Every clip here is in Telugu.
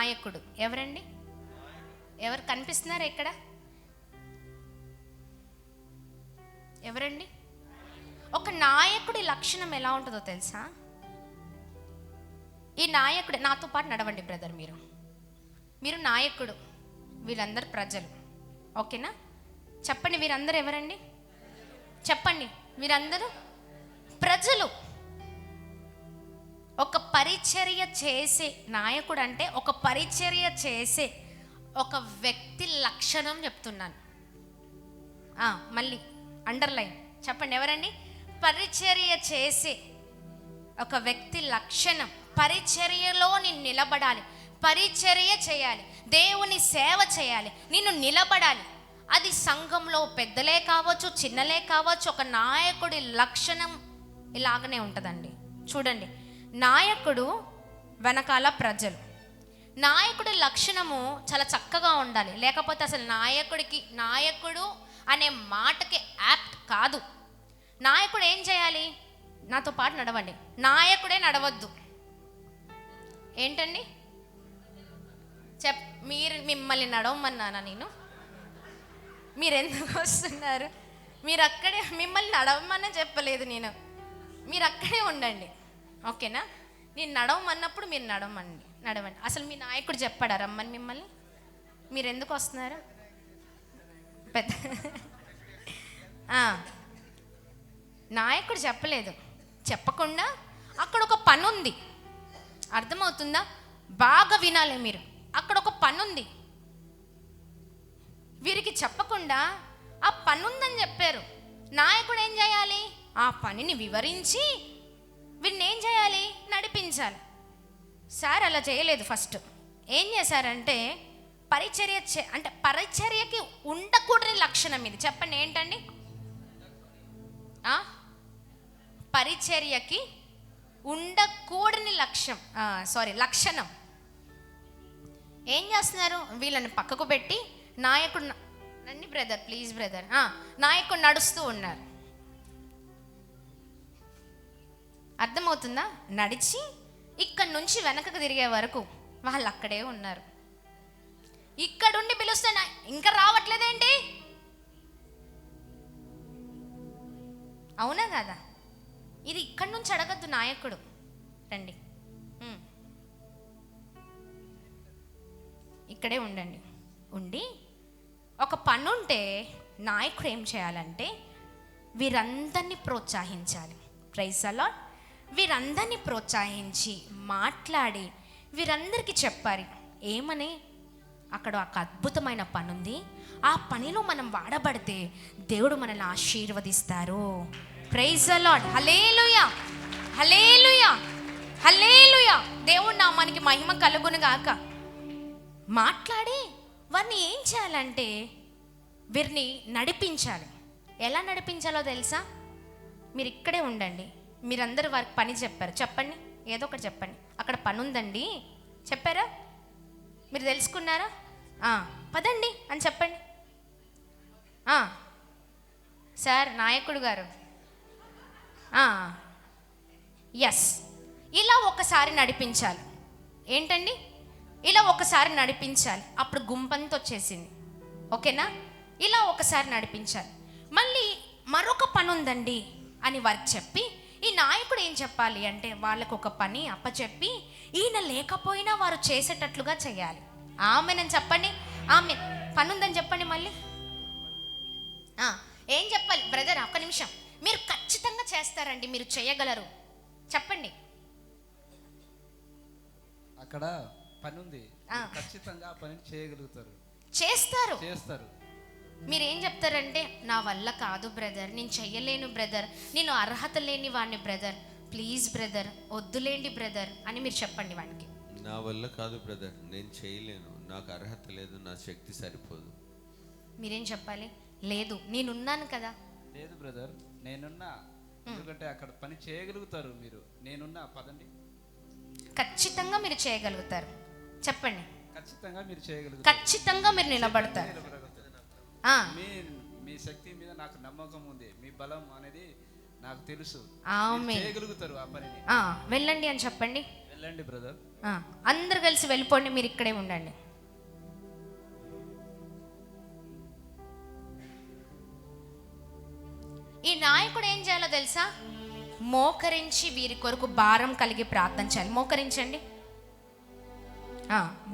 నాయకుడు ఎవరండి? ఎవరు కనిపిస్తున్నారు ఇక్కడ? ఎవరండి? ఒక నాయకుడి లక్షణం ఎలా ఉంటుందో తెలుసా? ఈ నాయకుడు నాతో పాటు నడవండి బ్రదర్. మీరు నాయకుడు, వీళ్ళందరూ ప్రజలు. ఓకేనా? చెప్పండి, వీరందరూ ఎవరండి? చెప్పండి, వీరందరూ ప్రజలు. ఒక పరిచర్య చేసే నాయకుడు అంటే ఒక పరిచర్య చేసే ఒక వ్యక్తి లక్షణం చెప్తున్నాను. మళ్ళీ అండర్లైన్ చెప్పండి, ఎవరండి? పరిచర్య చేసే ఒక వ్యక్తి లక్షణం. పరిచర్యలో నేను నిలబడాలి, పరిచర్య చేయాలి, దేవుని సేవ చేయాలి, నేను నిలబడాలి. అది సంఘంలో పెద్దలే కావచ్చు, చిన్నలే కావచ్చు. ఒక నాయకుడి లక్షణం ఇలాగనే ఉంటుందండి. చూడండి, నాయకుడు వెనకాల ప్రజలు. నాయకుడి లక్షణము చాలా చక్కగా ఉండాలి, లేకపోతే అసలు నాయకుడు అనే మాటకి యాప్ట్ కాదు. నాయకుడు ఏం చేయాలి? నాతో పాటు నడవండి. నాయకుడే నడవద్దు. ఏంటండి? మిమ్మల్ని నడవమన్నానా నేను? మీరు ఎందుకు వస్తున్నారు? మీరు అక్కడే, మిమ్మల్ని నడవమని చెప్పలేదు నేను. మీరు అక్కడే ఉండండి, ఓకేనా? నేను నడవమన్నప్పుడు మీరు నడవండి. అసలు మీ నాయకుడు చెప్పాడా రమ్మని మిమ్మల్ని? మీరు ఎందుకు వస్తున్నారు? పెద్ద నాయకుడు చెప్పలేదు. చెప్పకుండా అక్కడ ఒక పని ఉంది, అర్థమవుతుందా? బాగా వినాలి మీరు. అక్కడ ఒక పని ఉంది, వీరికి చెప్పకుండా ఆ పని ఉందని చెప్పారు. నాయకుడు ఏం చేయాలి? ఆ పనిని వివరించి వీరిని ఏం చేయాలి? నడిపించాలి. సార్ అలా చేయలేదు. ఫస్ట్ ఏం చేశారంటే పరిచర్యకి ఉండకూడని లక్షణం ఇది. చెప్పండి, ఏంటండి? పరిచర్యకి ఉండకూడని లక్షణం ఏం చేస్తున్నారు? వీళ్ళని పక్కకు పెట్టి నాయకుడు నండి బ్రదర్, ప్లీజ్ బ్రదర్. నాయకుడు నడుస్తూ ఉన్నారు, అర్థమవుతుందా? నడిచి ఇక్కడి నుంచి వెనకకు తిరిగే వరకు వాళ్ళు అక్కడే ఉన్నారు. ఇక్కడుండి పిలుస్తున్నా, ఇంకా రావట్లేదేంటి? అవునా కదా? ఇది ఇక్కడి నుంచి అడగద్దు. నాయకుడు రండి, ఇక్కడే ఉండి ఒక పని ఉంటే నాయకుడు ఏం చేయాలంటే వీరందరినీ ప్రోత్సహించాలి. Praise the Lord. వీరందరినీ ప్రోత్సహించి మాట్లాడి వీరందరికీ చెప్పాలి ఏమని, అక్కడ ఒక అద్భుతమైన పని ఉంది, ఆ పనిలో మనం వాడబడితే దేవుడు మనల్ని ఆశీర్వదిస్తారు. Praise the lord. హల్లెలూయా, హల్లెలూయా, హల్లెలూయా. దేవుడు నామానికి మహిమ కలుగును గాక. మాట్లాడి వారిని ఏం చేయాలంటే వీరిని నడిపించాలి. ఎలా నడిపించాలో తెలుసా? మీరు ఇక్కడే ఉండండి. మీరందరూ వారికి పని చెప్పారు, చెప్పండి, ఏదో ఒకటి చెప్పండి. అక్కడ పని ఉందండి చెప్పారా? మీరు తెలుసుకున్నారా? పదండి అని చెప్పండి. సార్ నాయకుడు గారు, ఎస్, ఇలా ఒకసారి నడిపించాలి. ఏంటండి? ఇలా ఒకసారి నడిపించాలి. అప్పుడు గుంపంతో వచ్చేసింది, ఓకేనా? ఇలా ఒకసారి నడిపించాలి. మళ్ళీ మరొక పని ఉందండి అని వారికి చెప్పి, ఈ నాయకుడు ఏం చెప్పాలి అంటే వాళ్ళకు ఒక పని అప్పచెప్పి ఈయన లేకపోయినా వారు చేసేటట్లుగా చేయాలి. ఆమెనని చెప్పండి. ఆమె పని ఉందని చెప్పండి. మళ్ళీ ఏం చెప్పాలి బ్రదర్? ఒక్క నిమిషం. మీరు ఖచ్చితంగా చేస్తారండి, మీరు చేయగలరు, చెప్పండి. అక్కడ పని ఉంది, ఖచ్చితంగా ఆ పని చేయగలుగుతారు, చేస్తారు. మీరేం చెప్తారంటే నా వల్ల కాదు బ్రదర్, నేను చెయ్యలేను బ్రదర్, నేను అర్హత లేని వాడిని బ్రదర్, ప్లీజ్ బ్రదర్ వద్దులేండి బ్రదర్ అని మీరు చెప్పండి వాడికి. నా వల్ల కాదు బ్రదర్, నేను చేయలేను, నాకు అర్హత లేదు, నా శక్తి సరిపోదు. మీరేం చెప్పాలి? లేదు, నేనున్నాను కదా. లేదు బ్రదర్, నేనున్నా, ఎందుకంటే అక్కడ పని చేయగలుగుతారు మీరు, నేనున్నా, పదండి. ఖచ్చితంగా మీరు చేయగలుగుతారు, చెప్పండి. ఖచ్చితంగా మీరు చేయగలుగుతారు, ఖచ్చితంగా మీరు నిలబడతారు. మీ శక్తి మీద నాకు నమ్మకం ఉంది, మీ బలం అనేది నాకు తెలుసు, ఆమేన్. చేయగలుగుతారు ఆ పనిని. వెళ్ళండి అని చెప్పండి. వెళ్ళండి బ్రదర్. అందరు కలిసి వెళ్ళిపోండి, మీరు ఇక్కడే ఉండండి. ఈ నాయకుడు ఏం చేయాలో తెలుసా? మోకరించి వీరి కొరకు భారం కలిగి ప్రార్థన చేయాలి. మోకరించండి,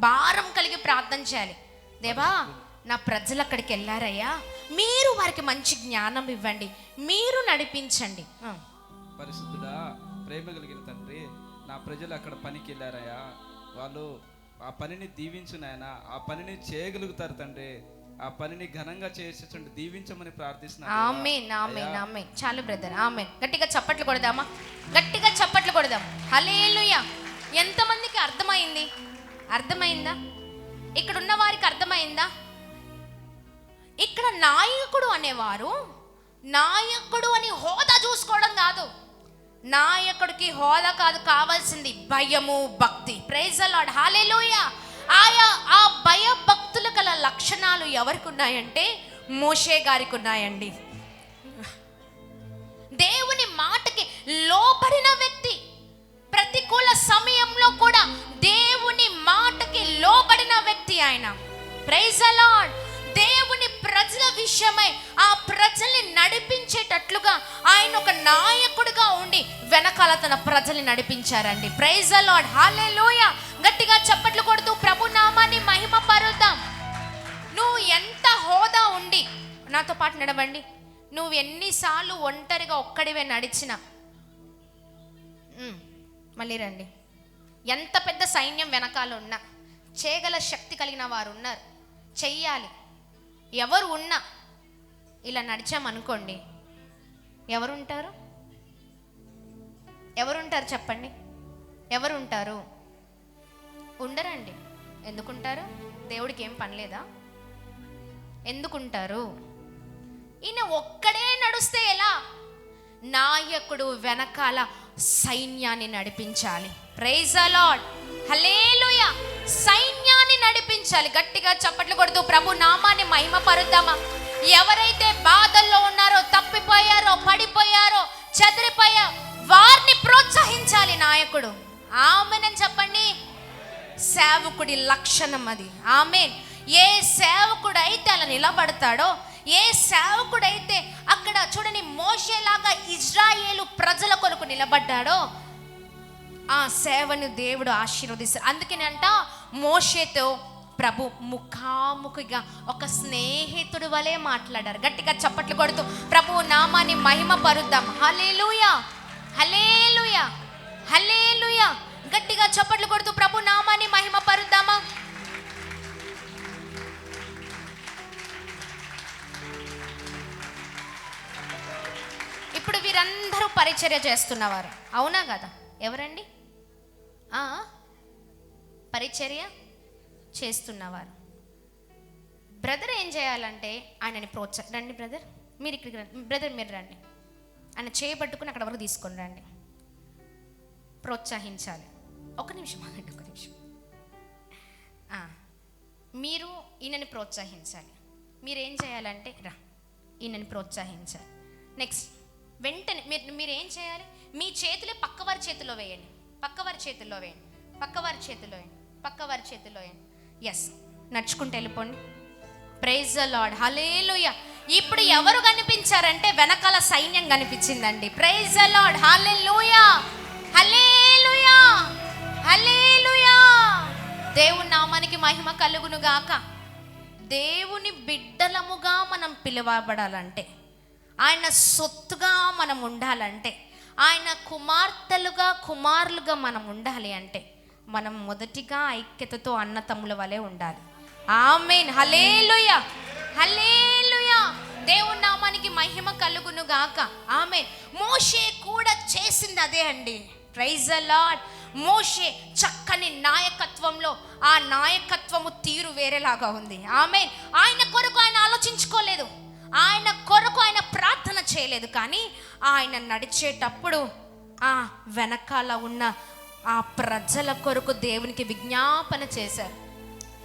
భారం కలిగి ప్రార్థన చేయాలి. దేవా, నా ప్రజలు అక్కడికి వెళ్ళారయ్యా, మీరు వారికి మంచి జ్ఞానం ఇవ్వండి, మీరు నడిపించండి. పరిశుద్ధుడా, ప్రేమ కలిగిన తండ్రి, నా ప్రజలు అక్కడ పనికి వెళ్ళారయ్యా, వాళ్ళు ఆ పనిని దీవించు నాయన, ఆ పనిని చేయగలుగుతారు తండ్రి, ఆ పనిని ఘనంగా చేసేటట్టు దీవించమని ప్రార్థిస్తున్నాను. ఆమేన్, ఆమేన్, ఆమేన్. చాలు బ్రదర్, ఆమేన్. గట్టిగా చప్పట్లు కొడదామా? గట్టిగా చప్పట్లు కొడదాం. హల్లెలూయా. ఎంతమందికి అర్థమైంది? అర్థమైందా? ఇక్కడ ఉన్న వారికి అర్థమైందా? ఇక్కడ నాయకుడు అనేవారు నాయకుడు అని హోదా చూసుకోవడం కాదు. నాయకుడికి హోదా కాదు, కావాల్సింది భయము, భక్తి. ప్రైజ్ ది లార్డ్, హల్లెలూయా. ఆ భయ భక్తుల గల లక్షణాలు ఎవరికి ఉన్నాయంటే మోషే గారికి ఉన్నాయండి. దేవుని మాటకి లోబడిన వ్యక్తి, ప్రతికూల సమయంలో కూడా దేవుని మాటకి లోబడిన వ్యక్తి ఆయన. Praise the Lord. దేవుని ప్రజల విషయమై ఆ ప్రజల్ని నడిపించేటట్లుగా ఆయన ఒక నాయకుడిగా ఉండి వెనకాల తన ప్రజల్ని నడిపించారండి. ప్రైజ్ ది లార్డ్, హల్లెలూయా. గట్టిగా చప్పట్లు కొడుతూ ప్రభు నామాన్ని మహిమ పరుద్దాం. నువ్వు ఎంత హోదా ఉండి, నాతో పాటు నడవండి, నువ్వు ఎన్నిసార్లు ఒంటరిగా ఒక్కడివే నడిచినా, మళ్ళీ రండి, ఎంత పెద్ద సైన్యం వెనకాల ఉన్నా, చేయగల శక్తి కలిగిన వారు ఉన్నారు, చెయ్యాలి. ఎవరు ఉన్నా ఇలా నడిచామనుకోండి, ఎవరుంటారు? ఎవరుంటారు చెప్పండి? ఎవరుంటారు? ఉండరండి. ఎందుకుంటారు? దేవుడికి ఏం పని లేదా? ఎందుకుంటారు? ఈయన ఒక్కడే నడుస్తే ఎలా? నాయకుడు వెనకాల సైన్యాన్ని నడిపించాలి. ప్రైజ్ ది లార్డ్, హల్లెలూయా. సైన్యాన్ని నడిపించాలి. గట్టిగా చప్పట్లు కొడుతూ ప్రభు నామాన్ని మహిమ పరుద్దామా? ఎవరైతే బాధల్లో ఉన్నారో, తప్పిపోయారో, పడిపోయారో, చెదిరిపోయారో, వారిని ప్రోత్సహించాలి నాయకుడు. ఆమేన్ అని చెప్పండి. సేవకుడి లక్షణం అది. ఆమేన్. ఏ సేవకుడు అయితే అలా నిలబడతాడో, ఏ సేవకుడైతే అక్కడ చూడండి మోషేలాగా ఇజ్రాయేలు ప్రజల కొరకు నిలబడ్డాడో, ఆ సేవను దేవుడు ఆశీర్వదిస్తాడు. అందుకేనంట మోషేతో ప్రభు ముఖాముఖిగా ఒక స్నేహితుడు వలె మాట్లాడారు. గట్టిగా చప్పట్లు కొడుతూ ప్రభు నామాన్ని మహిమ పరుద్దాం. హల్లెలూయా, హల్లెలూయా, హల్లెలూయా. గట్టిగా చప్పట్లు కొడుతూ ప్రభు నామాన్ని మహిమ పరుద్దామా? ఇప్పుడు వీరందరూ పరిచర్య చేస్తున్నవారు, అవునా కదా? ఎవరండి? పరిచర్య చేస్తున్నవారు. బ్రదర్ ఏం చేయాలంటే ఆయనని రండి బ్రదర్, మీరు ఇక్కడికి రండి. బ్రదర్ మీరు రండి, ఆయన చేయబట్టుకుని అక్కడ వరకు తీసుకొని రండి. ప్రోత్సహించాలి. ఒక నిమిషం ఆగండి, ఒక నిమిషం. మీరు ఈయనని ప్రోత్సహించాలి. మీరేం చేయాలంటే ఈయనని ప్రోత్సహించాలి. నెక్స్ట్ వెంటనే మీరు ఏం చేయాలి? మీ చేతులే పక్కవారి చేతిలో వేయండి, పక్కవారి చేతుల్లో వేయండి, పక్కవారి చేతిలో వేయండి, పక్కవారి చేతిలో వేయండి. ఎస్, నడుచుకుంటూ వెళ్ళిపోండి. ప్రైజ్ ది లార్డ్, హల్లెలూయా. ఇప్పుడు ఎవరు కనిపించారంటే వెనకాల సైన్యం కనిపించిందండి. ప్రైజ్ ది లార్డ్, హల్లెలూయా, హల్లెలూయా, హల్లెలూయా. దేవుని నామానికి మహిమ కలుగును గాక. దేవుని బిడ్డలముగా మనం పిలువబడాలంటే, ఆయన సొత్తుగా మనం ఉండాలంటే, ఆయన కుమార్తెలుగా కుమారులుగా మనం ఉండాలి అంటే, మనం మొదటిగా ఐక్యతతో అన్నతమ్ముల వలె ఉండాలి. ఆమేన్, హల్లెలూయా, హల్లెలూయా. దేవుని నామానికి మహిమ కలుగును గాక. ఆమేన్. మోషే కూడా చేసింది అదే అండి. Praise the lord. మోషే చక్కని నాయకత్వంలో, ఆ నాయకత్వము తీరు వేరేలాగా ఉంది. ఆమేన్. ఆయన కొరకు ఆయన ఆలోచించుకోలేదు, ఆయన కొరకు ఆయన ప్రార్థన చేయలేదు, కానీ ఆయన నడిచేటప్పుడు ఆ వెనకాల ఉన్న ఆ ప్రజల కొరకు దేవునికి విజ్ఞాపన చేశారు.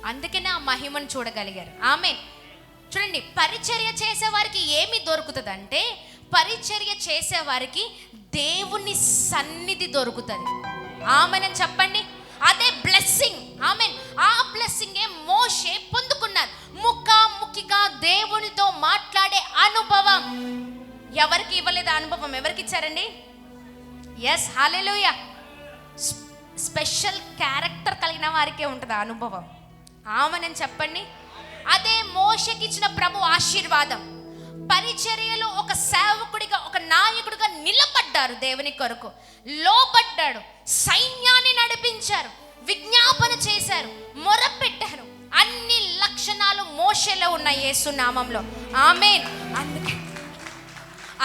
అందుకనే ఆ మహిమను చూడగలిగారు. ఆమేన్. చూడండి, పరిచర్య చేసేవారికి ఏమి దొరుకుతుందంటే, పరిచర్య చేసేవారికి దేవుని సన్నిధి దొరుకుతుంది. ఆమేన్ అని చెప్పండి. అదే ఆమేన్. ఆ బ్లెస్సింగే మోషే పొందుకున్నారు. ముఖాముఖిగా దేవునితో మాట్లాడే అనుభవం. ఎవరికి ఇవ్వలేదు అనుభవం? ఎవరికి ఇచ్చారండి? ఎస్, హల్లెలూయా. స్పెషల్ క్యారెక్టర్ కలిగిన వారికే ఉంటుంది ఆ అనుభవం. ఆమేన్ చెప్పండి. అదే మోషేకి ఇచ్చిన ప్రభు ఆశీర్వాదం. పరిచర్యలో ఒక సేవకుడిగా, ఒక నాయకుడిగా నిలబడ్డారు. దేవుని కొరకు లోబడ్డాడు. సైన్యాన్ని నడిపించారు, విజ్ఞాపన చేశారు, మొరపెట్టారు. అన్ని లక్షణాలు మోషేలో ఉన్న యేసు నామంలో. ఆమేన్.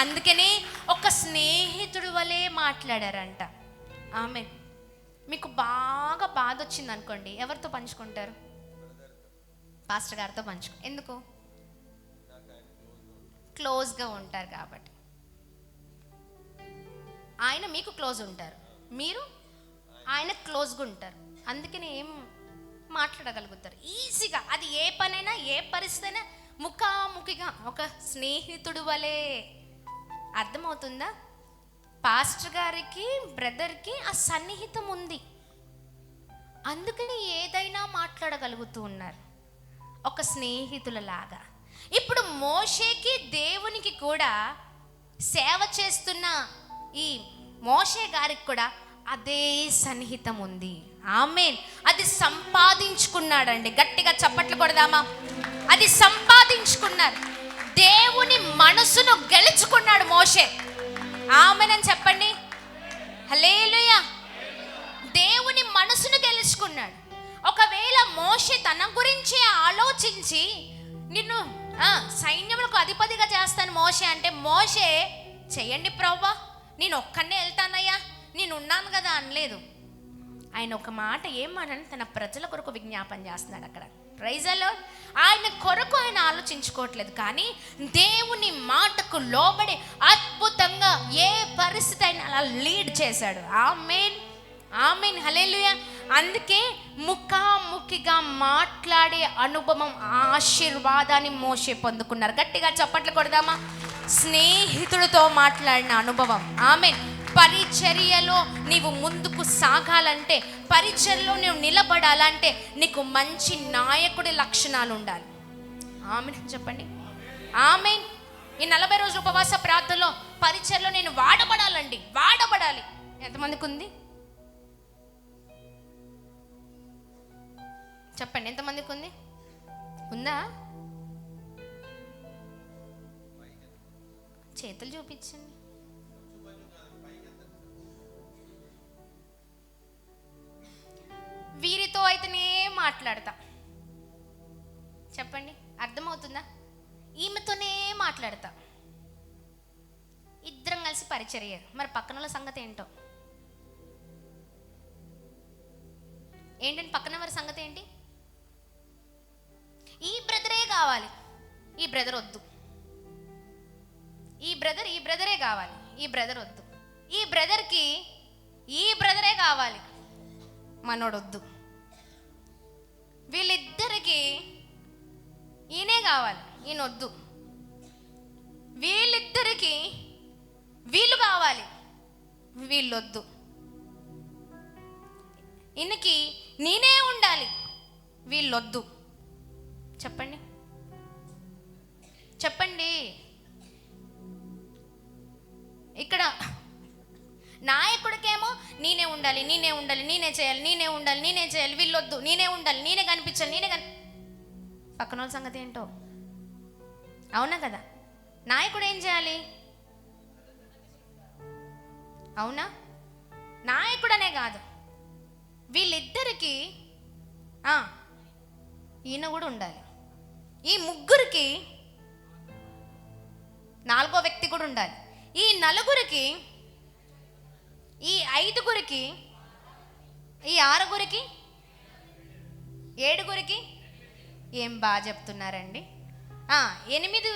అందుకని ఒక స్నేహితుడి వలె మాట్లాడారంట. ఆమేన్. మీకు బాగా బాధ వచ్చింది అనుకోండి, ఎవరితో పంచుకుంటారు? పాస్టర్ గారితో ఎందుకు? క్లోజ్గా ఉంటారు కాబట్టి. ఆయన మీకు క్లోజ్ ఉంటారు, మీరు ఆయన క్లోజ్గా ఉంటారు. అందుకని ఏం మాట్లాడగలుగుతారు ఈజీగా. అది ఏ పనైనా, ఏ పరిస్థితి అయినా ముఖాముఖిగా ఒక స్నేహితుడు వలె. అర్థమవుతుందా? పాస్టర్ గారికి, బ్రదర్కి ఆ సన్నిహితం ఉంది. అందుకని ఏదైనా మాట్లాడగలుగుతూ ఉన్నారు, ఒక స్నేహితులలాగా. ఇప్పుడు మోషేకి దేవునికి కూడా సేవ చేస్తున్న ఈ మోషే గారికి కూడా అదే సన్నిహితం ఉంది. ఆమేన్. అది సంపాదించుకున్నాడండి. గట్టిగా చప్పట్లు కొడదామా? అది సంపాదించుకున్నారు. దేవుని మనసును గెలుచుకున్నాడు మోషే. ఆమేన్ అని చెప్పండి. హల్లెలూయా. దేవుని మనసును గెలుచుకున్నాడు. ఒకవేళ మోషే తన గురించి ఆలోచించి నిన్ను సైన్యములకు అధిపతిగా చేస్తాను మోషే అంటే, మోషే చెయ్యండి ప్రభువా, నేను ఒక్కనే వెళ్తానయ్యా, నేను ఉన్నాను కదా అనలేదు. ఆయన ఒక మాట ఏమన్నాడు? తన ప్రజల కొరకు విజ్ఞాపన చేస్తున్నాడు అక్కడ. Praise the Lord. ఆయన కొరకు ఆయన ఆలోచించుకోవట్లేదు, కానీ దేవుని మాటకు లోబడి అద్భుతంగా ఏ పరిస్థితి అయినా అలా లీడ్ చేశాడు. ఆమేన్, ఆమేన్, హల్లెలూయా. అందుకే ముఖాముఖిగా మాట్లాడే అనుభవం, ఆశీర్వాదాన్ని మోషే పొందుకున్నారు. గట్టిగా చప్పట్లు కొడదామా? స్నేహితుడితో మాట్లాడిన అనుభవం. ఆమేన్. పరిచర్యలో నీవు ముందుకు సాగాలంటే, పరిచర్యలో నువ్వు నిలబడాలంటే నీకు మంచి నాయకుడి లక్షణాలు ఉండాలి. ఆమేన్ చెప్పండి. ఆమేన్. ఈ 40 రోజుల ఉపవాస ప్రార్థనలో పరిచర్యలో నేను వాడబడాలండి, వాడబడాలి. ఎంతమందికి ఉంది చెప్పండి? ఎంతమందికి ఉంది? ఉందా? చేతులు చూపించండి. వీరితో అయితేనే మాట్లాడతా. చెప్పండి, అర్థమవుతుందా? ఈమెతోనే మాట్లాడతా. ఇద్దరం కలిసి పరిచర్య. మరి పక్కన వాళ్ళ సంగతి ఏంటో ఏంటంటే, పక్కన వారి సంగతి ఏంటి? ఈ బ్రదరే కావాలి, ఈ బ్రదర్ వద్దు. ఈ బ్రదరే కావాలి, ఈ బ్రదర్ వద్దు. ఈ బ్రదర్కి ఈ బ్రదరే కావాలి, మనోడొద్దు. వీళ్ళిద్దరికి ఈయనే కావాలి, ఈయనొద్దు. వీళ్ళిద్దరికి వీళ్ళు కావాలి, వీళ్ళొద్దు. ఈయనకి నేనే ఉండాలి, వీళ్ళొద్దు. చెప్పండి, చెప్పండి. ఇక్కడ నాయకుడికేమో నేనే ఉండాలి, నేనే ఉండాలి, నేనే చేయాలి, నేనే ఉండాలి, నేనే చేయాలి, వీళ్ళొద్దు, నేనే ఉండాలి, నేనే కనిపించాలి, పక్కన వాళ్ళ సంగతి ఏంటో. అవునా కదా? నాయకుడు ఏం చేయాలి? అవునా? నాయకుడనే కాదు, వీళ్ళిద్దరికి ఈయన కూడా ఉండాలి. ఈ ముగ్గురికి నాలుగో వ్యక్తి కూడా ఉండాలి. ఈ నలుగురికి, ఈ ఐదుగురికి, ఈ ఆరుగురికి, ఏడుగురికి. ఏం బాగా చెప్తున్నారండి. 8కి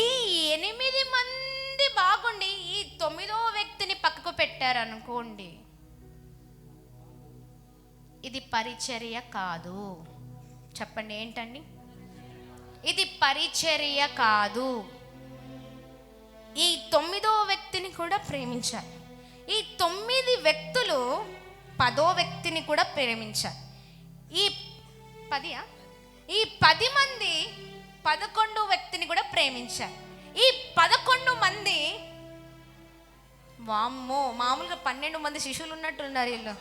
ఈ 8 మంది బాగుండి ఈ 9వ వ్యక్తిని పక్కకు పెట్టారనుకోండి, ఇది పరిచర్య కాదు. చెప్పండి, ఏంటండి? ఇది పరిచర్య కాదు. ఈ 9వ వ్యక్తిని కూడా ప్రేమించాలి, ఈ 9 వ్యక్తులు 10వ వ్యక్తిని కూడా ప్రేమించారు. ఈ 10 మంది 11వ వ్యక్తిని కూడా ప్రేమించారు. ఈ 11 మంది, వామ్మో, మామూలుగా 12 మంది శిష్యులు ఉన్నట్టున్నారు వీళ్ళు.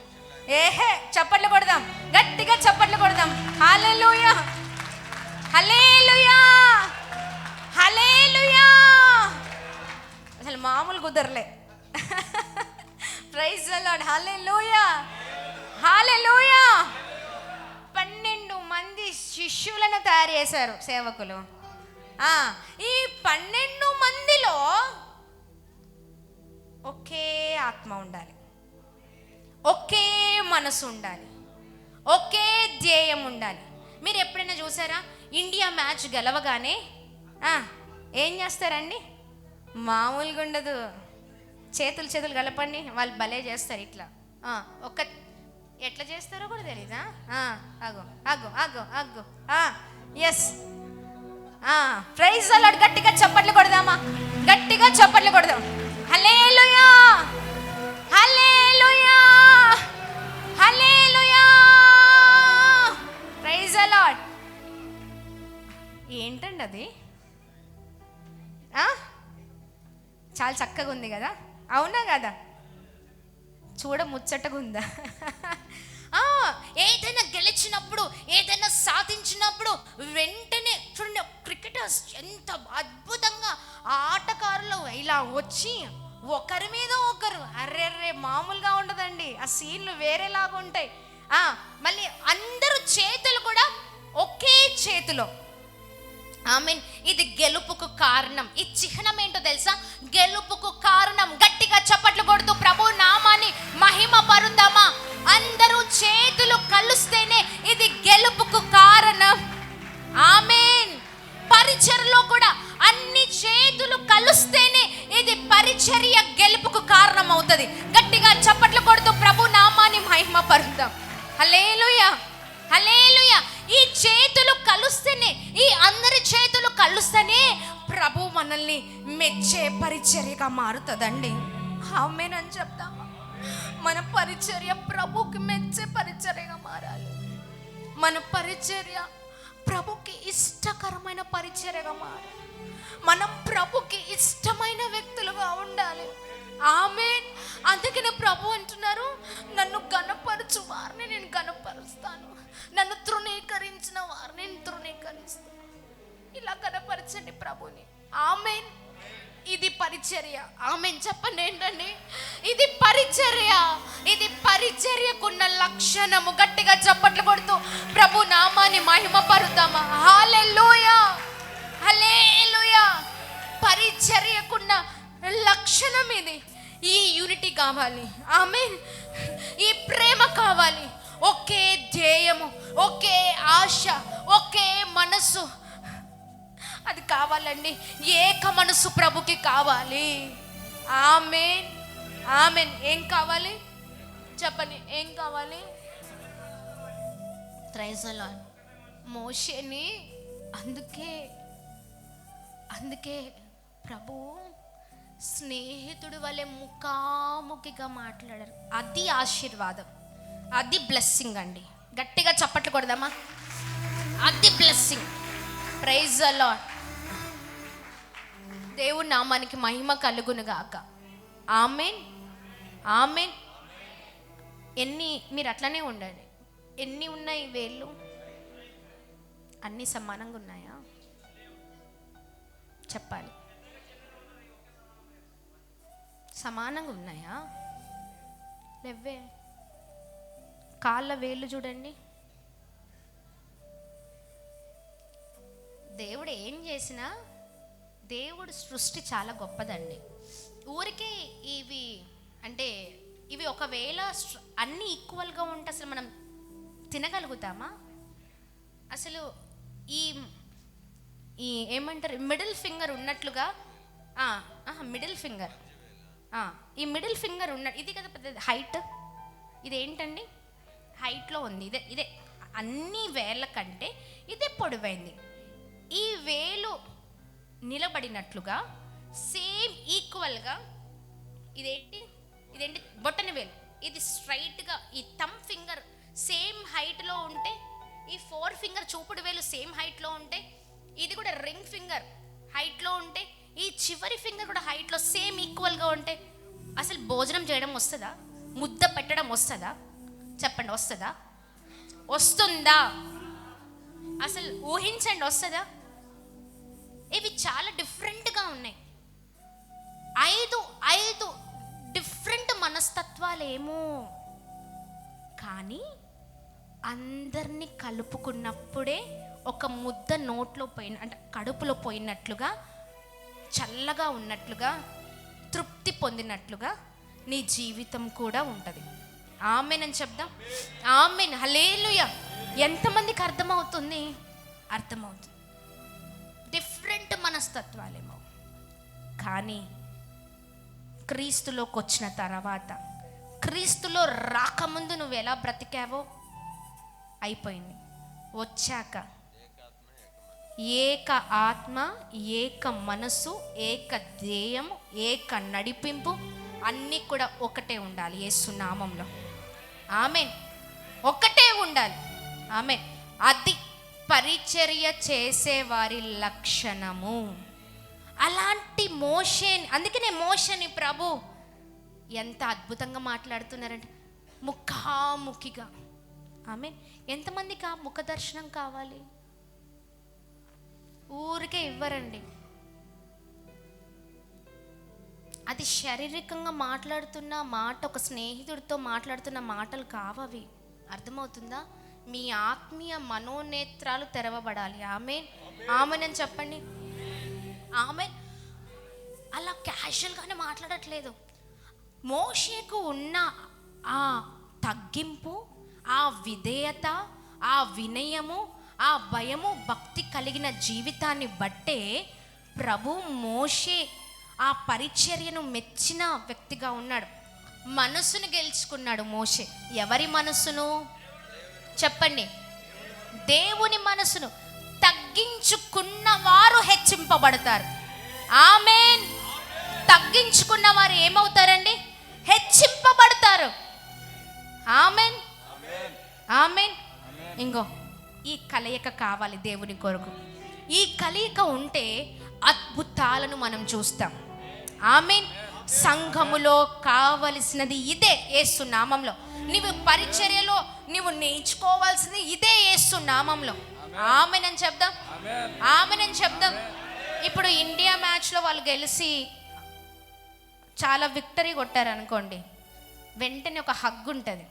ఏహే, చప్పట్లు కొడదాం, గట్టిగా చప్పట్లు కొడదాం. హల్లెలూయా, హల్లెలూయా, హల్లెలూయా. అసలు మామూలు కుదరలే. ప్రైజ్ ది లార్డ్, హల్లెలూయా, హల్లెలూయా. 12 మంది శిష్యులను తయారు చేశారు సేవకులు. ఈ 12 మందిలో ఒకే ఆత్మ ఉండాలి, ఒకే మనసు ఉండాలి, ఒకే ధ్యేయం ఉండాలి. మీరు ఎప్పుడైనా చూసారా, ఇండియా మ్యాచ్ గెలవగానే ఏం చేస్తారండి? మామూలుగా ఉండదు. చేతులు కలపండి, వాళ్ళు భలే చేస్తారు ఇట్లా. ఎట్లా చేస్తారో కూడా తెలీదా? అగో అగో అగో అగో. Yes, praise the lord. గట్టిగా చప్పట్లు కొడదామా? గట్టిగా చప్పట్లు కొడదాం. హల్లెలూయా, హల్లెలూయా, హల్లెలూయా. Praise the lord. ఏంటండి అది? చాలా చక్కగా ఉంది కదా, అవునా కదా? చూడ ముచ్చటగా ఉందా? ఏదైనా గెలిచినప్పుడు, ఏదైనా సాధించినప్పుడు వెంటనే చూడండి, క్రికెటర్స్ ఎంత అద్భుతంగా ఆటగారులు ఇలా వచ్చి ఒకరి మీద ఒకరు, అర్రెర్రే మామూలుగా ఉండదండి. ఆ సీన్లు వేరేలాగా ఉంటాయి. మళ్ళీ అందరూ చేతులు కూడా ఒకే చేతిలో. ఆమేన్. ఇది గెలుపుకు కారణం. ఈ చిహ్నం ఏంటో తెలుసా? గెలుపుకు కారణం. గట్టిగా చప్పట్లు కొడుతూ ప్రభు నామాన్ని మహిమ పరుద్దామా? అందరూ చేతులు కలుస్తేనే ఇది గెలుపుకు కారణం. ఆమేన్. పరిచర్యలో కూడా అన్ని చేతులు కలుస్తేనే ఇది పరిచర్య గెలుపుకు కారణం అవుతుంది. గట్టిగా చప్పట్లు కొడుతూ ప్రభు నామాన్ని మహిమ పరుద్దాం. హల్లెలూయా, హల్లెలూయా. ఈ చేతులు కలుస్తేనే, ఈ అందరి చేతులు కలుస్తేనే ప్రభు మనల్ని మెచ్చే పరిచర్యగా మారుతుందండి. ఆమేన్ అని చెప్తామా? మన పరిచర్య ప్రభుకి మెచ్చే పరిచర్యగా మారాలి. మన పరిచర్య ప్రభుకి ఇష్టకరమైన పరిచర్యగా మారాలి. మనం ప్రభుకి ఇష్టమైన వ్యక్తులుగా ఉండాలి. ఆమేన్. అందుకనే ప్రభు అంటున్నారు, నన్ను గణపరచు వారిని నేను గణపరుస్తాను, నన్ను తృణీకరించిన వారిని నేను తృణీకరిస్తాను. ఇలా గణపరచండి ప్రభుని. ఆమేన్. ఇది పరిచర్య. ఆమేన్ చెప్పండి. ఏంటండి ఇది? పరిచర్య. ఇది పరిచర్యకున్న లక్షణము. గట్టిగా చప్పట్లు కొడుతూ ప్రభు నామాన్ని మహిమ పరుద్దామా? హల్లెలూయా, హల్లెలూయా. పరిచర్యకున్న లక్షణం ఇది. ఈ యూనిటీ కావాలి. ఆమేన్. ఈ ప్రేమ కావాలి. ఒకే ధ్యేయము, ఒకే ఆశ, ఒకే మనసు, అది కావాలండి. ఏక మనసు ప్రభుకి కావాలి. ఆమేన్, ఆమేన్. ఏం కావాలి చెప్పండి? ఏం కావాలి? Praise the Lord. మోషేని అందుకే ప్రభు స్నేహితుడు వలె ముఖాముఖిగా మాట్లాడారు. అది ఆశీర్వాదం, అది బ్లెస్సింగ్ అండి. గట్టిగా చప్పట్లు కొడదామా? అది బ్లెస్సింగ్. Praise the Lord. దేవుని నామానికి మహిమ కలుగును గాక. ఆమేన్, ఆమేన్. మీరు అట్లనే ఉండండి. ఎన్ని ఉన్నాయి వేళ్ళు? అన్నీ సమానంగా ఉన్నాయా? చెప్పాలి. సమానంగా ఉన్నాయా? లేవే. కాళ్ళ వేళ్ళు చూడండి. దేవుడు ఏం చేసినా, దేవుడు సృష్టి చాలా గొప్పదండి. ఊరికే ఇవి ఒకవేళ అన్నీ ఈక్వల్గా ఉంటే అసలు మనం తినగలుగుతామా? అసలు ఈ ఏమంటారు, మిడిల్ ఫింగర్ ఉన్నట్లుగా, మిడిల్ ఫింగర్, ఈ మిడిల్ ఫింగర్ ఇది కదా పెద్ద హైట్. ఇదేంటండి? హైట్లో ఉంది. ఇదే అన్ని వేళ్ళ కంటే ఇదే పొడవైంది. ఈ వేలు నిలబడినట్లుగా సేమ్ ఈక్వల్గా ఇదేంటి? ఇదేంటి బొట్టన వేలు, ఇది స్ట్రైట్గా ఈ థమ్ ఫింగర్ సేమ్ హైట్లో ఉంటే, ఈ 4 ఫింగర్ చూపుడు వేలు సేమ్ హైట్లో ఉంటే, ఇది కూడా రింగ్ ఫింగర్ హైట్లో ఉంటే, ఈ చివరి ఫింగర్ కూడా హైట్లో సేమ్ ఈక్వల్గా ఉంటే అసలు భోజనం చేయడం వస్తుందా? ముద్ద పెట్టడం వస్తుందా? చెప్పండి, వస్తుందా? వస్తుందా? అసలు ఊహించండి, వస్తుందా? ఇవి చాలా డిఫరెంట్గా ఉన్నాయి. 5 డిఫరెంట్ మనస్తత్వాలేమో, కానీ అందరినీ కలుపుకున్నప్పుడే ఒక ముద్ద నోట్లో పోయిన, అంటే కడుపులో పోయినట్లుగా, చల్లగా ఉన్నట్లుగా, తృప్తి పొందినట్లుగా నీ జీవితం కూడా ఉంటుంది. ఆమేన్ అని చెప్దాం. ఆమేన్, హల్లెలూయా. ఎంతమందికి అర్థమవుతుంది? అర్థమవుతుంది. డిఫరెంట్ మనస్తత్వాలేమో, కానీ క్రీస్తులోకి వచ్చిన తర్వాత, క్రీస్తులో రాకముందు నువ్వు ఎలా బ్రతికావో అయిపోయింది. వచ్చాక ఏక ఆత్మ, ఏక మనసు, ఏక ధ్యేయము, ఏక నడిపింపు, అన్నీ కూడా ఒకటే ఉండాలి యేసు నామంలో. ఆమేన్, ఒకటే ఉండాలి. ఆమేన్. అది పరిచర్య చేసేవారి లక్షణము. అలాంటి మోషేని, అందుకనే మోషేని ప్రభు ఎంత అద్భుతంగా మాట్లాడుతున్నారంటే ముఖాముఖిగా. ఆమేన్. ఎంతమందికి ఆ ముఖ దర్శనం కావాలి? ఊరికే ఇవ్వరండి. అది శారీరకంగా మాట్లాడుతున్న మాట, ఒక స్నేహితుడితో మాట్లాడుతున్న మాటలు కావవి. అర్థమవుతుందా? మీ ఆత్మీయ మనోనేత్రాలు తెరవబడాలి. ఆమేన్, ఆమేన్ అని చెప్పండి. ఆమేన్. అలా క్యాజువల్గానే మాట్లాడట్లేదు. మోషేకు ఉన్న ఆ తగ్గింపు, ఆ విధేయత, ఆ వినయము, ఆ భయము, భక్తి కలిగిన జీవితాన్ని బట్టే ప్రభు మోషే ఆ పరిచర్యను మెచ్చిన వ్యక్తిగా ఉన్నాడు. మనసును గెలుచుకున్నాడు మోషే. ఎవరి మనసును? చెప్పండి. దేవుని మనసును. తగ్గించుకున్న వారు హెచ్చింపబడతారు. ఆమేన్. తగ్గించుకున్న వారు ఏమవుతారండి? హెచ్చింపబడతారు. ఆమేన్, ఆమేన్. ఇంకో ఈ కలయిక కావాలి దేవుని కొరకు. ఈ కలయిక ఉంటే అద్భుతాలను మనం చూస్తాం. ఆమేన్. సంఘములో కావలసినది ఇదే యేసు నామంలో. నీవు పరిచర్యలో నీవు నేర్చుకోవాల్సింది ఇదే యేసు నామంలో. ఆమేన్ అని చెప్దాం. ఆమేన్ అని చెప్దాం. ఇప్పుడు ఇండియా మ్యాచ్లో వాళ్ళు గెలిచి చాలా విక్టరీ కొట్టారు అనుకోండి, వెంటనే ఒక హగ్ ఉంటుంది.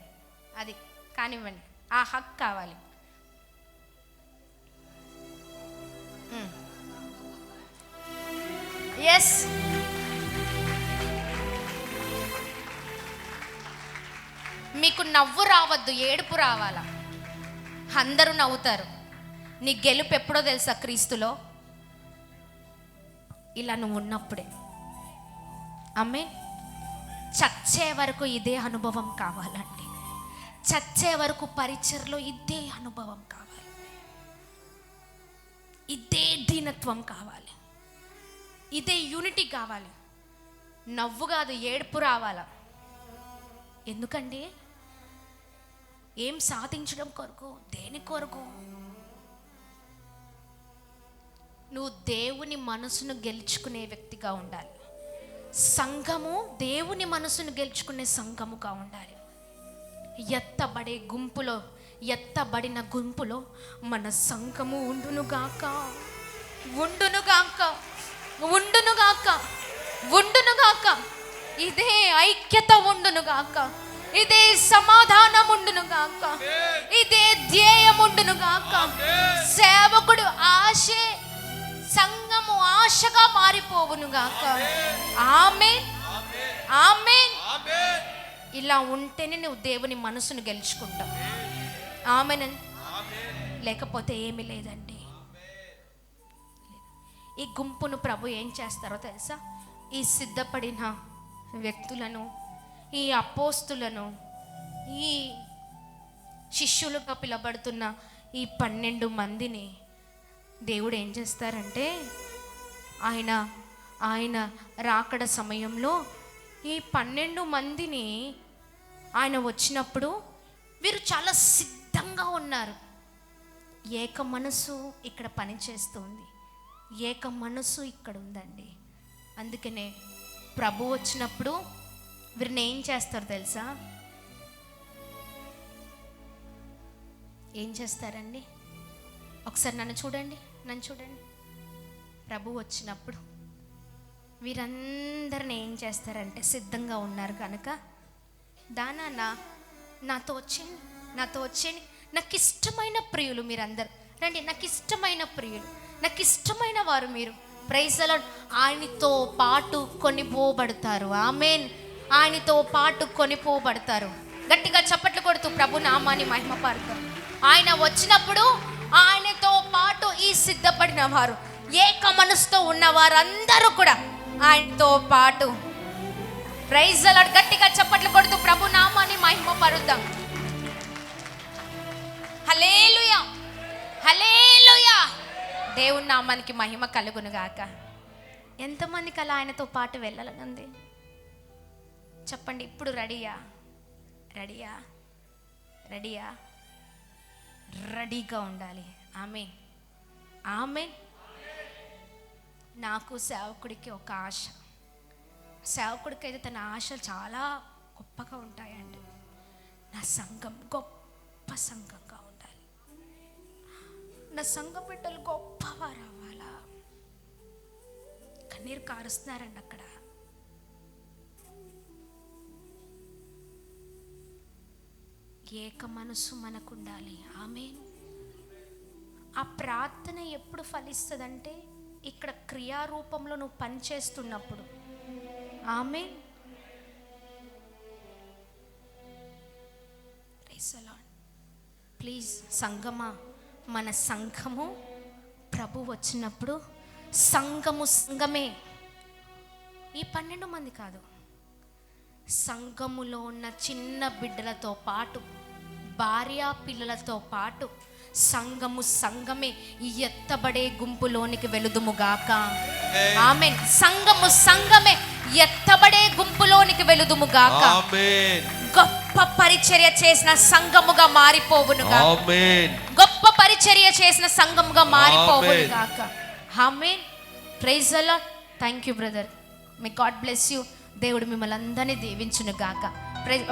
అది కానివ్వండి, ఆ హగ్ కావాలి. ఎస్, మీకు నవ్వు రావద్దు, ఏడుపు రావాలా. అందరూ నవ్వుతారు. నీ గెలుపు ఎప్పుడో తెలుసా? క్రీస్తులో. ఇలా నువ్వు ఉన్నప్పుడే. ఆమేన్. చచ్చే వరకు ఇదే అనుభవం కావాలండి. చచ్చే వరకు పరిచర్లో ఇదే అనుభవం కావాలి, ఇదే దీనత్వం కావాలి, ఇదే యూనిటీ కావాలి. నవ్వు కాదు, ఏడుపు రావాలా. ఎందుకండి? ఏం సాధించడం కొరకు? దేని కొరకు? నువ్వు దేవుని మనసును గెలుచుకునే వ్యక్తిగా ఉండాలి. సంఘము దేవుని మనసును గెలుచుకునే సంఘముగా ఉండాలి. ఎత్తబడే గుంపులో, ఎత్తబడిన గుంపులో మన సంఘము ఉండునుగాక, ఉండునుగాక, ఉండునుగాక, ఉండునుగాక. ఇదే ఐక్యత ఉండునుగాక, ఇదే సమాధానం ఉండునుగాక, ఇదే ధ్యేయం ఉండునుగాక. సేవకుడు ఆశే సంఘము ఆశగా మారిపోవునుగాక. ఆమేన్, ఆమేన్. ఇలా ఉంటేనే నువ్వు దేవుని మనసును గెలుచుకుంటావు. ఆమేన్. లేకపోతే ఏమీ లేదండి. ఈ గుంపును ప్రభు ఏం చేస్తారో తెలుసా? ఈ సిద్ధపడిన వ్యక్తులను, ఈ అపోస్తులను, ఈ శిష్యులుగా పిలబడుతున్న ఈ 12 మందిని దేవుడు ఏం చేస్తారంటే, ఆయన రాకడ సమయంలో ఈ 12 మందిని ఆయన వచ్చినప్పుడు వీరు చాలా సిద్ధంగా ఉన్నారు. ఏక మనసు ఇక్కడ పనిచేస్తుంది, ఏక మనసు ఇక్కడ ఉందండి. అందుకనే ప్రభు వచ్చినప్పుడు వీరిని ఏం చేస్తారు తెలుసా? ఏం చేస్తారండి? ఒకసారి నన్ను చూడండి. ప్రభు వచ్చినప్పుడు వీరందరిని ఏం చేస్తారంటే, సిద్ధంగా ఉన్నారు కనుక, దానా నాతో వచ్చేయండి, నాకు ఇష్టమైన ప్రియులు మీరందరు రండి, నాకు ఇష్టమైన ప్రియులు, నాకు ఇష్టమైన వారు మీరు. Praise the Lord. ఆయనతో పాటు కొనిపోబడతారు. ఆమేన్. ఆయనతో పాటు కొనిపోబడతారు. గట్టిగా చప్పట్లు కొడుతూ ప్రభు నామాన్ని మహిమపరుతారు. ఆయన వచ్చినప్పుడు ఆయనతో పాటు ఈ సిద్ధపడిన వారు, ఏక మనసుతో ఉన్న వారందరూ కూడా ఆయనతో పాటు. Praise the lord. గట్టిగా చప్పట్లు కొడుతూ ప్రభు నామాన్ని మహిమపరుద్దాం. హల్లెలూయా, హల్లెలూయా. దేవుని నామానికి మహిమ కలుగును గాక. ఎంతమందికి అలా ఆయనతో పాటు వెళ్ళాలని ఉంది చెప్పండి. ఇప్పుడు రెడీయా? రెడీగా ఉండాలి. ఆమేన్, ఆమేన్. నాకు సేవకుడికి ఒక ఆశ. సేవకుడికి అయితే తన ఆశలు చాలా గొప్పగా ఉంటాయండి. నా సంఘం గొప్ప సంఘంగా ఉండాలి, నా సంఘ బిడ్డలు గొప్పవారు అవ్వాలా. కన్నీరు కారుస్తున్నారండి అక్కడ. ఏక మనసు మనకుండాలి. ఆమేన్. ఆ ప్రార్థన ఎప్పుడు ఫలిస్తుందంటే, ఇక్కడ క్రియారూపంలో నువ్వు పనిచేస్తున్నప్పుడు. ఆమేన్. Praise the lord. ప్లీజ్ సంఘమా, మన సంఘము ప్రభు వచ్చినప్పుడు సంఘమే. ఈ 12 మంది కాదు, సంఘములో ఉన్న చిన్న బిడ్డలతో పాటు, భార్య పిల్లలతో పాటు సంఘమే ఈ ఎత్తబడే గుంపులోనికి వెలుదుముగాక. ఆమేన్. సంఘమే ఎత్తబడే గుంపులోనికి వెలుదుముగాక. ఆమేన్. గొప్ప పరిచర్య చేసిన సంఘముగా మారిపోవునుగా. ఆమేన్. గొప్ప పరిచర్య చేసిన సంఘముగా మారిపోవునుగాక. ఆమేన్. Praise the lord. Thank you brother. May god bless you. దేవుడు మిమ్మల్ని అందరినీ దీవించును గాక.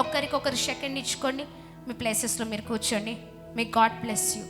ఒకరికొకరు సెకండ్ ఇచ్చుకోండి, మీ ప్లేసెస్లో మీరు కూర్చోండి. మే గాడ్ బ్లెస్ యూ.